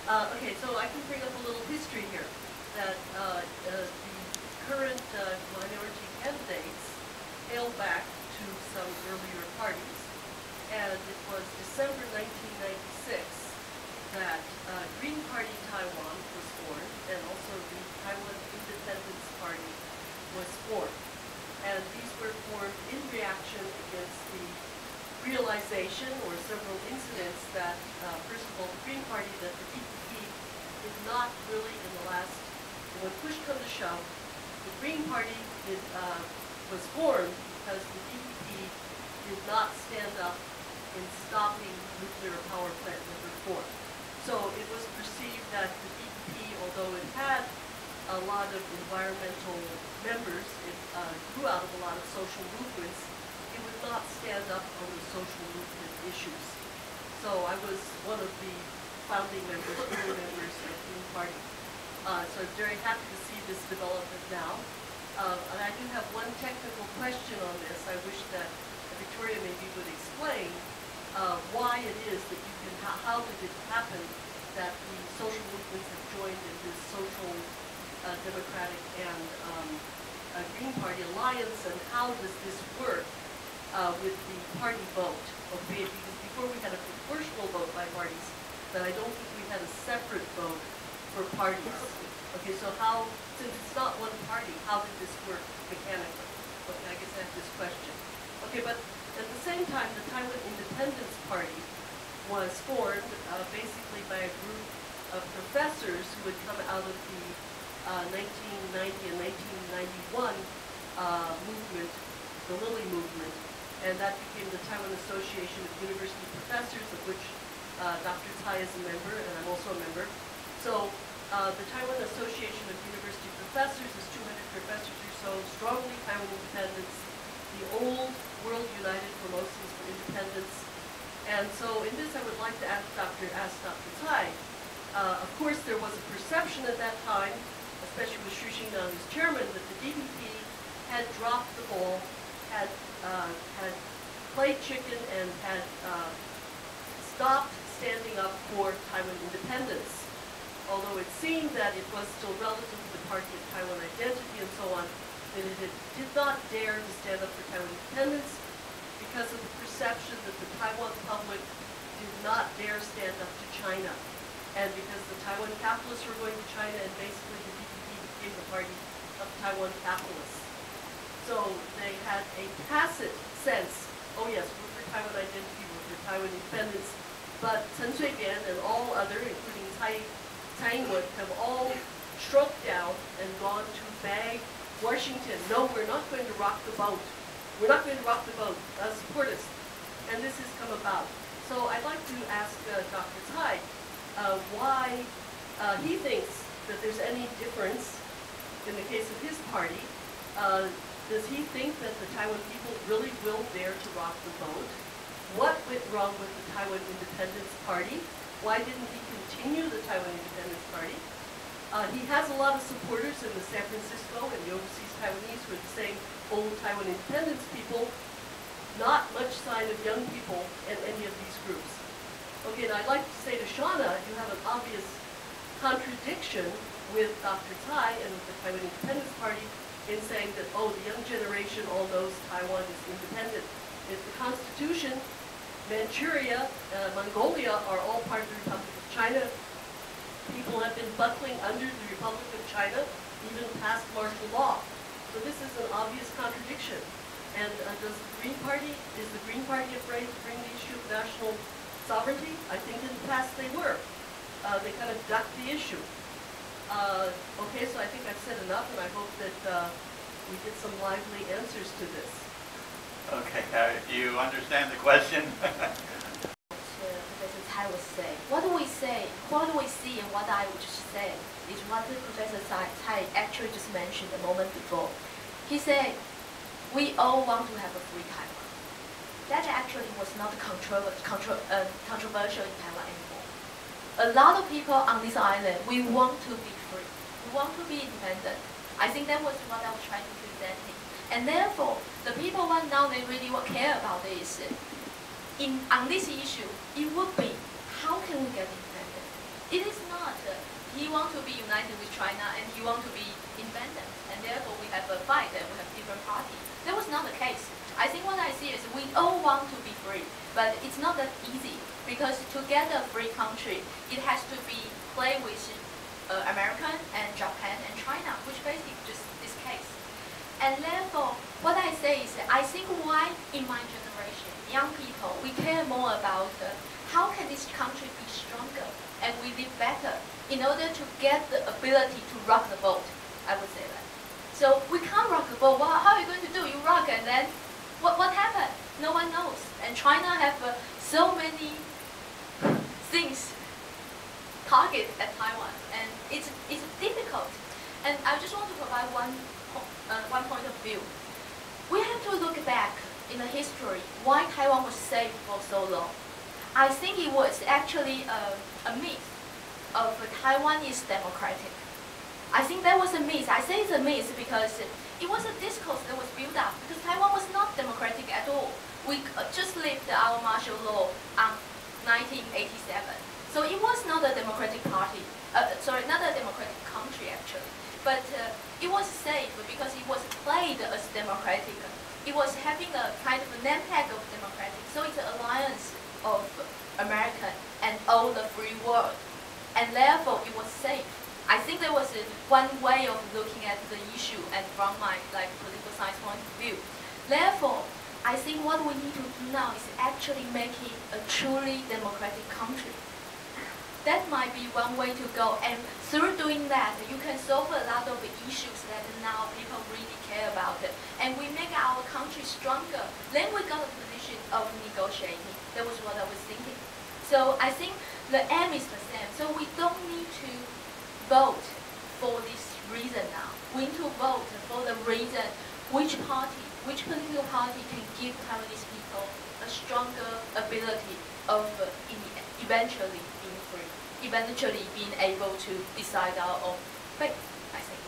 Okay, so I can bring up a little history here. That the current minority candidates hail back to some earlier parties. And it was December 1996 that Green Party Taiwan was formed, and also the Taiwan Independence Party was formed. And these were formed in reaction against the realization or several incidents that, first of all, the Green Party, that the DPP did not really, in the last, when push comes to shove, the Green Party was formed because the DPP did not stand up in stopping nuclear power plant number 4. So it was perceived that the DPP, although it had a lot of environmental members, it grew out of a lot of social movements, it would not stand up on the social movement issues. So I was one of the founding members, early members of the Green Party. So I'm very happy to see this development now. And I do have one technical question on this. I wish that Victoria maybe would explain why it is that you can, how did it happen that the social movements have joined in this social, democratic and Green Party alliance, and how does this work with the party vote? Okay, because before we had a proportional vote by parties, but I don't think we had a separate vote for parties. Okay, so how, since it's not one party, how did this work mechanically? Okay, I guess I have this question. Okay, but at the same time, the Taiwan Independence Party was formed basically by a group of professors who had come out of the 1990 and 1991 movement, the Lily movement, and that became the Taiwan Association of University Professors, of which Dr. Tsai is a member, and I'm also a member. So the Taiwan Association of University Professors is 200 professors or so, strongly Taiwan independence, the old World United Formosan's for Independence. And so in this I would like to ask Dr. Tsai. Of course there was a perception at that time, especially with Xu Xingnan as chairman, that the DPP had dropped the ball, had played chicken, and had stopped standing up for Taiwan independence. Although it seemed that it was still relative to the Party of Taiwan Identity and so on, that it did not dare to stand up for Taiwan independence because of the perception that the Taiwan public did not dare stand up to China. And because the Taiwan capitalists were going to China, and basically the DPP became the party of Taiwan capitalists. So they had a tacit sense, oh yes, we're for Taiwan identity, we're for Taiwan independence, but Chen Shui-bian and all other, including Tsai Ing-wen, have all shrunk down and gone to beg Washington, no, we're not going to rock the boat. We're not going to rock the boat. Support us. And this has come about. So I'd like to ask Dr. Tsai why he thinks that there's any difference in the case of his party. Does he think that the Taiwan people really will dare to rock the boat? What went wrong with the Taiwan Independence Party? Why didn't he continue the Taiwan Independence Party? He has a lot of supporters in the San Francisco and the overseas Taiwanese who are the same old Taiwan independence people. Not much sign of young people in any of these groups. Okay, and I'd like to say to Shauna, you have an obvious contradiction with Dr. Tsai and with the Taiwan Independence Party in saying that, oh, the young generation all knows Taiwan is independent. If the Constitution, Manchuria, Mongolia are all part of the Republic of China. People have been buckling under the Republic of China, even past martial law. So this is an obvious contradiction. And is the Green Party afraid to bring the issue of national sovereignty? I think in the past they were. They kind of ducked the issue. Okay, so I think I've said enough, and I hope that we get some lively answers to this. Okay, do you understand the question? Professor Tsai would say. What do we say? What do we see, and what I would just say is what Professor Tsai actually just mentioned a moment before. He said, we all want to have a free Taiwan. That actually was not controversial in Taiwan anymore. A lot of people on this island, we want to be free. We want to be independent. I think that was what I was trying to present. And therefore, the people right now, they really care about this. On this issue, it would be, how can we get independent? It is not he wants to be united with China and he wants to be independent, and therefore we have a fight and we have different parties. That was not the case. I think what I see is we all want to be free, but it's not that easy because to get a free country, it has to be play with American and Japan and China, which basically just this case. And therefore, what I say is, I think why in my generation, young people, we care more about how can this country be stronger and we live better in order to get the ability to rock the boat. I would say that. So we can't rock the boat. Well, how are you going to do? You rock and then what happened? No one knows. And China have so many things target at Taiwan, and it's difficult. And I just want to provide one point of view. We have to look back in the history why Taiwan was safe for so long. I think it was actually a myth of Taiwan is democratic. I think that was a myth. I say it's a myth because it was a discourse that was built up because Taiwan was not democratic at all. We just lived our martial law in 1987. So it was not a democratic party, not a democratic country actually. But it was safe because it was played as democratic. It was having a kind of a name tag of democratic. So it's an alliance of American and all the free world. And therefore it was safe. I think there was one way of looking at the issue and from my political science point of view. Therefore, I think what we need to do now is actually making a truly democratic country. That might be one way to go, and through doing that, you can solve a lot of the issues that now people really care about. And we make our country stronger. Then we got a position of negotiating. That was what I was thinking. So I think the aim is the same. So we don't need to vote for this reason now. We need to vote for the reason which political party can give Taiwanese people a stronger ability of eventually being free, eventually being able to decide our own fate, I think.